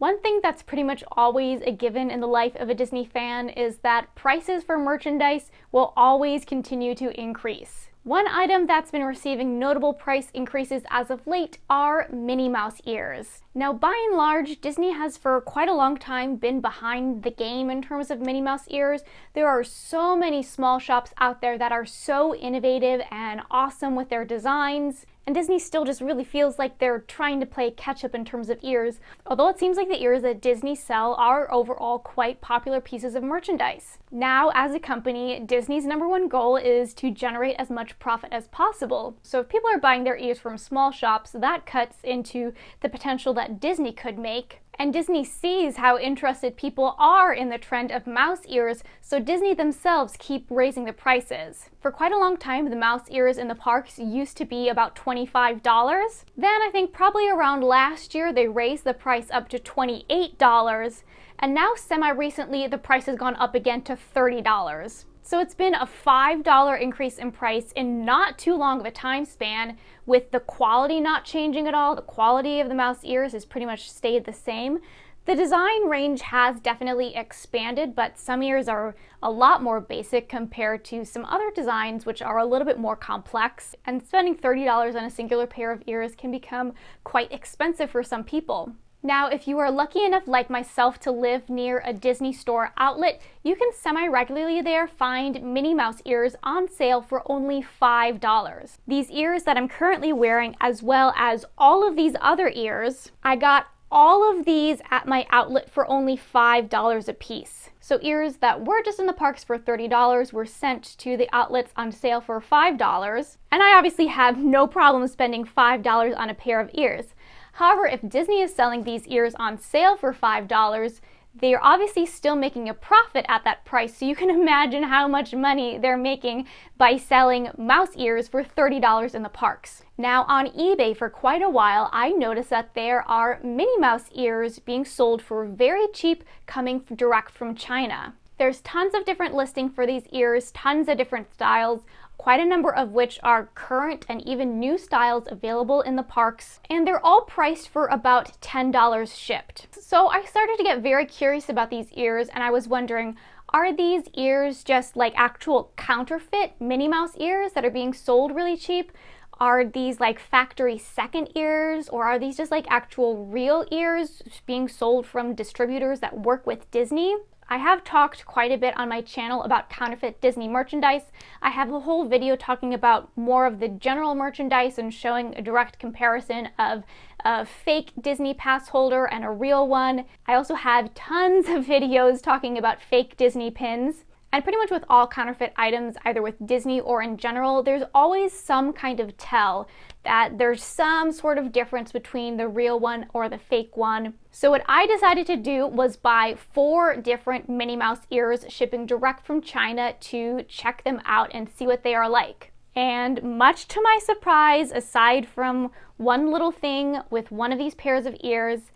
One thing that's pretty much always a given in the life of a Disney fan is that prices for merchandise will always continue to increase. One item that's been receiving notable price increases as of late are Minnie Mouse ears. Now, by and large, Disney has for quite a long time been behind the game in terms of Minnie Mouse ears. There are so many small shops out there that are so innovative and awesome with their designs, and Disney still just really feels like they're trying to play catch up in terms of ears, although it seems like the ears that Disney sell are overall quite popular pieces of merchandise. Now, as a company, Disney's #1 goal is to generate as much profit as possible. So if people are buying their ears from small shops, that cuts into the potential that Disney could make. And Disney sees how interested people are in the trend of mouse ears, so Disney themselves keep raising the prices. For quite a long time, the mouse ears in the parks used to be about $25. Then I think probably around last year, they raised the price up to $28. And now semi-recently, the price has gone up again to $30. So it's been a $5 increase in price in not too long of a time span, with the quality not changing at all. The quality of the mouse ears has pretty much stayed the same. The design range has definitely expanded, but some ears are a lot more basic compared to some other designs which are a little bit more complex, and spending $30 on a singular pair of ears can become quite expensive for some people. Now, if you are lucky enough like myself to live near a Disney store outlet, you can semi-regularly there find Minnie Mouse ears on sale for only $5. These ears that I'm currently wearing, as well as all of these other ears, I got all of these at my outlet for only $5 a piece. So ears that were just in the parks for $30 were sent to the outlets on sale for $5, and I obviously have no problem spending $5 on a pair of ears. However, if Disney is selling these ears on sale for $5, they are obviously still making a profit at that price, so you can imagine how much money they're making by selling mouse ears for $30 in the parks. Now, on eBay for quite a while, I noticed that there are Minnie Mouse ears being sold for very cheap, coming direct from China. There's tons of different listings for these ears, tons of different styles, quite a number of which are current and even new styles available in the parks, and they're all priced for about $10 shipped. So I started to get very curious about these ears, and I was wondering, are these ears just like actual counterfeit Minnie Mouse ears that are being sold really cheap? Are these like factory second ears, or are these just like actual real ears being sold from distributors that work with Disney? I have talked quite a bit on my channel about counterfeit Disney merchandise. I have a whole video talking about more of the general merchandise and showing a direct comparison of a fake Disney pass holder and a real one. I also have tons of videos talking about fake Disney pins. And pretty much with all counterfeit items, either with Disney or in general, there's always some kind of tell that there's some sort of difference between the real one or the fake one. So what I decided to do was buy 4 different Minnie Mouse ears shipping direct from China to check them out and see what they are like. And much to my surprise, aside from one little thing with one of these pairs of ears,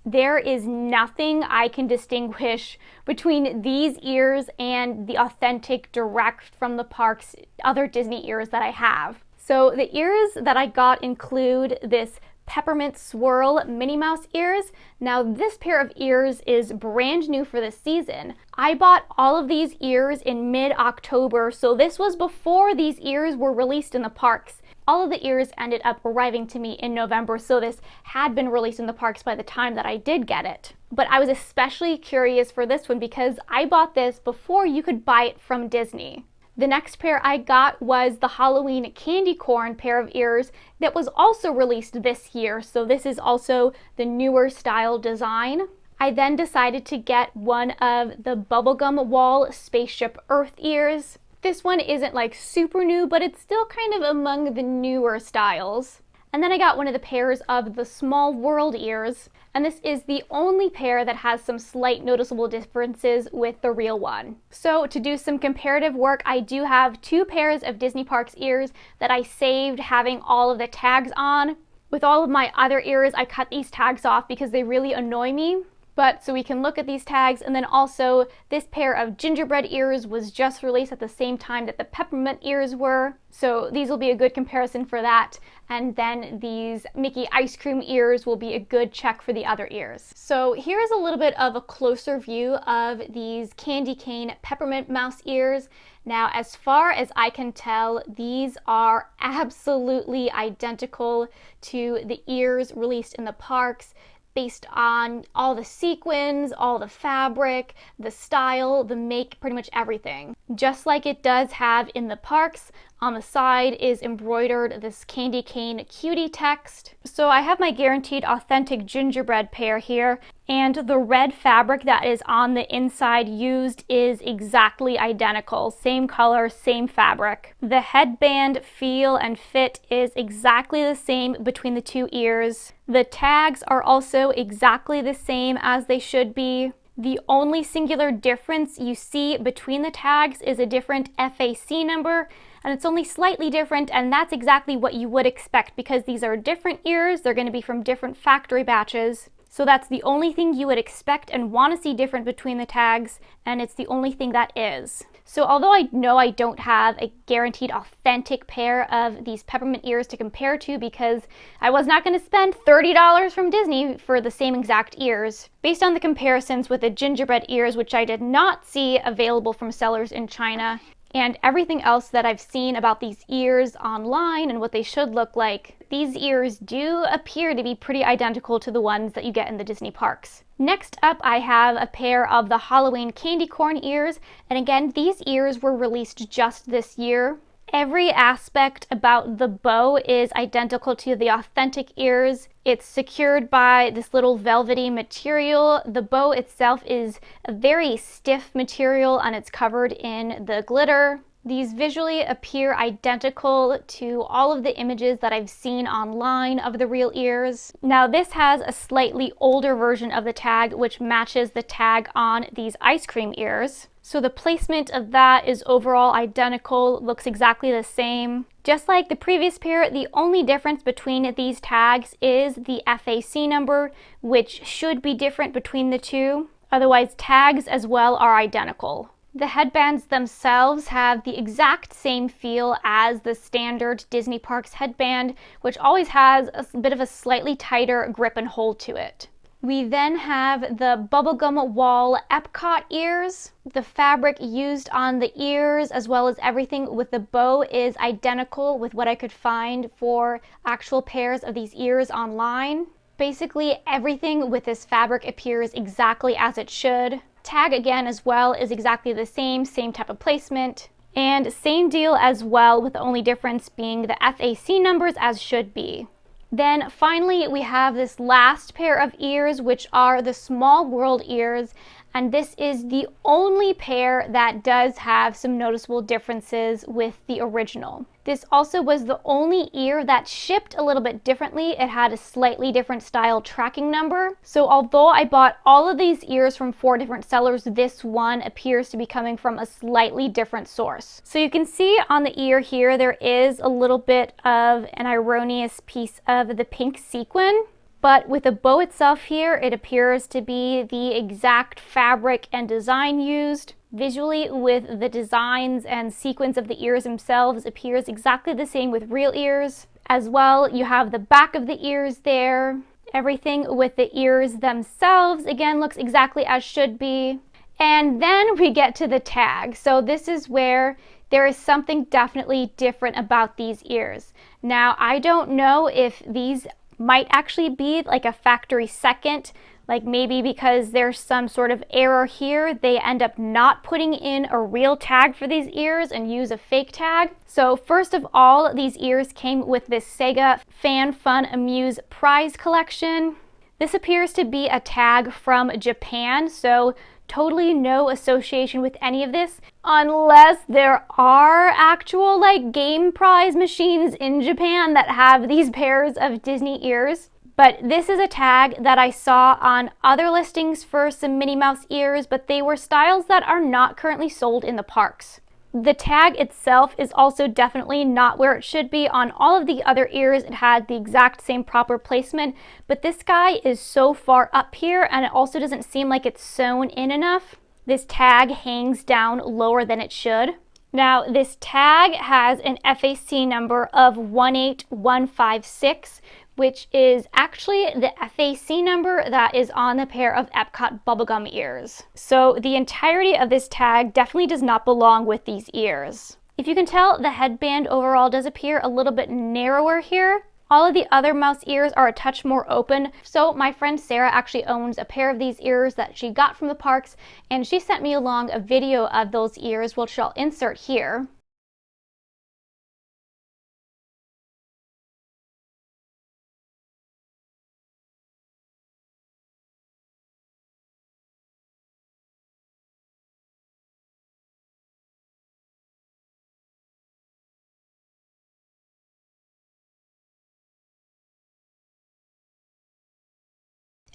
there is nothing I can distinguish between these ears and the authentic direct from the parks other Disney ears that I have. So the ears that I got include this Peppermint Swirl Minnie Mouse ears. Now this pair of ears is brand new for this season. I bought all of these ears in mid-October, so this was before these ears were released in the parks. All of the ears ended up arriving to me in November, so this had been released in the parks by the time that I did get it. But I was especially curious for this one because I bought this before you could buy it from Disney. The next pair I got was the Halloween candy corn pair of ears that was also released this year, so this is also the newer style design. I then decided to get one of the Bubblegum Wall Spaceship Earth ears. This one isn't like super new, but it's still kind of among the newer styles. And then I got one of the pairs of the Small World ears, and this is the only pair that has some slight noticeable differences with the real one. So to do some comparative work, I do have 2 pairs of Disney Parks ears that I saved having all of the tags on. With all of my other ears, I cut these tags off because they really annoy me. But so we can look at these tags, and then also this pair of gingerbread ears was just released at the same time that the peppermint ears were. So these will be a good comparison for that. And then these Mickey ice cream ears will be a good check for the other ears. So here's a little bit of a closer view of these candy cane peppermint mouse ears. Now, as far as I can tell, these are absolutely identical to the ears released in the parks, based on all the sequins, all the fabric, the style, the make, pretty much everything. Just like it does have in the parks, on the side is embroidered this candy cane cutie text. So I have my guaranteed authentic gingerbread pair here, and the red fabric that is on the inside used is exactly identical. Same color, same fabric. The headband feel and fit is exactly the same between the two ears. The tags are also exactly the same as they should be. The only singular difference you see between the tags is a different FAC number, and it's only slightly different, and that's exactly what you would expect because these are different ears. They're going to be from different factory batches. So that's the only thing you would expect and want to see different between the tags, and it's the only thing that is. So although I know I don't have a guaranteed authentic pair of these peppermint ears to compare to because I was not going to spend $30 from Disney for the same exact ears, based on the comparisons with the gingerbread ears, which I did not see available from sellers in China, and everything else that I've seen about these ears online and what they should look like, these ears do appear to be pretty identical to the ones that you get in the Disney parks. Next up, I have a pair of the Halloween candy corn ears, and again, these ears were released just this year. Every aspect about the bow is identical to the authentic ears. It's secured by this little velvety material. The bow itself is a very stiff material and it's covered in the glitter. These visually appear identical to all of the images that I've seen online of the real ears. Now this has a slightly older version of the tag which matches the tag on these ice cream ears. So the placement of that is overall identical, looks exactly the same. Just like the previous pair, the only difference between these tags is the FAC number, which should be different between the two. Otherwise, tags as well are identical. The headbands themselves have the exact same feel as the standard Disney Parks headband, which always has a bit of a slightly tighter grip and hold to it. We then have the Bubblegum Awal Epcot ears. The fabric used on the ears as well as everything with the bow is identical with what I could find for actual pairs of these ears online. Basically everything with this fabric appears exactly as it should. Tag again as well is exactly the same type of placement. And same deal as well, with the only difference being the FAC numbers as should be. Then finally we have this last pair of ears, which are the Small World ears, and this is the only pair that does have some noticeable differences with the original. This also was the only ear that shipped a little bit differently. It had a slightly different style tracking number. So although I bought all of these ears from 4 different sellers, this one appears to be coming from a slightly different source. So you can see on the ear here, there is a little bit of an erroneous piece of the pink sequin. But with the bow itself here, it appears to be the exact fabric and design used. Visually, with the designs and sequins of the ears themselves, appears exactly the same with real ears. As well, you have the back of the ears there. Everything with the ears themselves, again, looks exactly as should be. And then we get to the tag. So this is where there is something definitely different about these ears. Now, I don't know if these might actually be like a factory second, like maybe because there's some sort of error here, they end up not putting in a real tag for these ears and use a fake tag. So first of all, these ears came with this Sega Fan Fun Amuse prize collection. This appears to be a tag from Japan, so totally no association with any of this, unless there are actual like game prize machines in Japan that have these pairs of Disney ears. But this is a tag that I saw on other listings for some Minnie Mouse ears, but they were styles that are not currently sold in the parks. The tag itself is also definitely not where it should be. On all of the other ears, it had the exact same proper placement, but this guy is so far up here, and it also doesn't seem like it's sewn in enough. This tag hangs down lower than it should. Now, this tag has an FAC number of 18156, which is actually the FAC number that is on the pair of Epcot Bubblegum ears. So the entirety of this tag definitely does not belong with these ears. If you can tell, the headband overall does appear a little bit narrower here. All of the other mouse ears are a touch more open. So my friend Sarah actually owns a pair of these ears that she got from the parks, and she sent me along a video of those ears, which I'll insert here.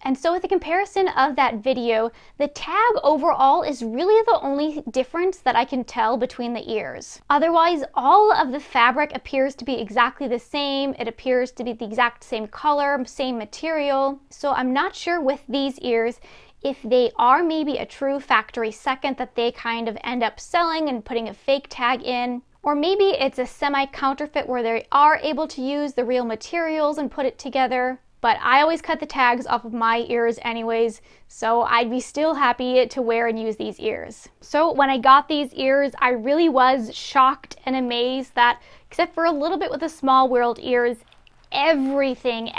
And so with the comparison of that video, the tag overall is really the only difference that I can tell between the ears. Otherwise, all of the fabric appears to be exactly the same. It appears to be the exact same color, same material. So I'm not sure with these ears if they are maybe a true factory second that they kind of end up selling and putting a fake tag in. Or maybe it's a semi-counterfeit where they are able to use the real materials and put it together. But I always cut the tags off of my ears anyways, so I'd be still happy to wear and use these ears. So when I got these ears, I really was shocked and amazed that, except for a little bit with the small world ears, everything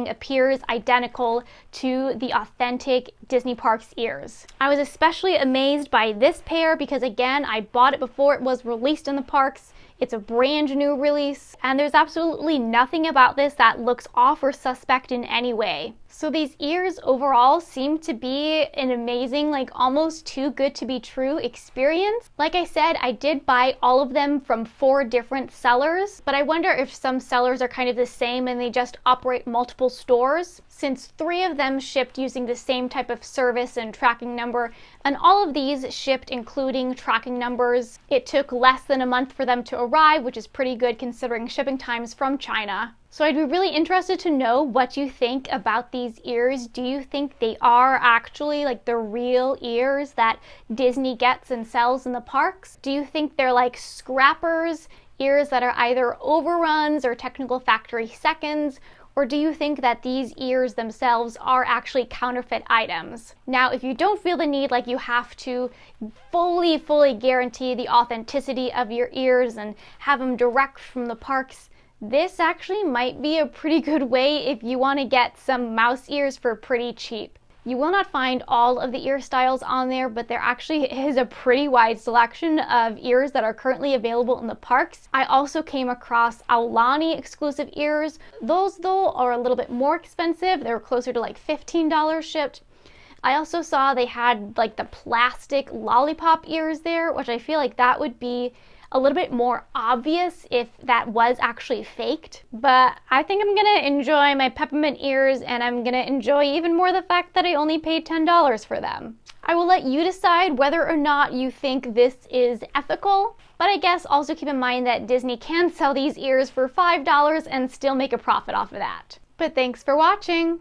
appears identical to the authentic Disney Parks ears. I was especially amazed by this pair because, again, I bought it before it was released in the parks. It's a brand new release, and there's absolutely nothing about this that looks off or suspect in any way. So these ears overall seem to be an amazing, like almost too good to be true experience. Like I said, I did buy all of them from 4 different sellers, but I wonder if some sellers are kind of the same and they just operate multiple stores, since 3 of them shipped using the same type of service and tracking number, and all of these shipped including tracking numbers. It took less than a month for them to arrive, which is pretty good considering shipping times from China. So I'd be really interested to know what you think about these ears. Do you think they are actually like the real ears that Disney gets and sells in the parks? Do you think they're like scrappers, ears that are either overruns or technical factory seconds? Or do you think that these ears themselves are actually counterfeit items? Now, if you don't feel the need like you have to fully guarantee the authenticity of your ears and have them direct from the parks, this actually might be a pretty good way if you want to get some mouse ears for pretty cheap. You will not find all of the ear styles on there, but there actually is a pretty wide selection of ears that are currently available in the parks. I also came across Aulani exclusive ears. Those though are a little bit more expensive. They're closer to like $15 shipped. I also saw they had like the plastic lollipop ears there, which I feel like that would be a little bit more obvious if that was actually faked. But I think I'm gonna enjoy my peppermint ears, and I'm gonna enjoy even more the fact that I only paid $10 for them. I will let you decide whether or not you think this is ethical, but I guess also keep in mind that Disney can sell these ears for $5 and still make a profit off of that. But thanks for watching!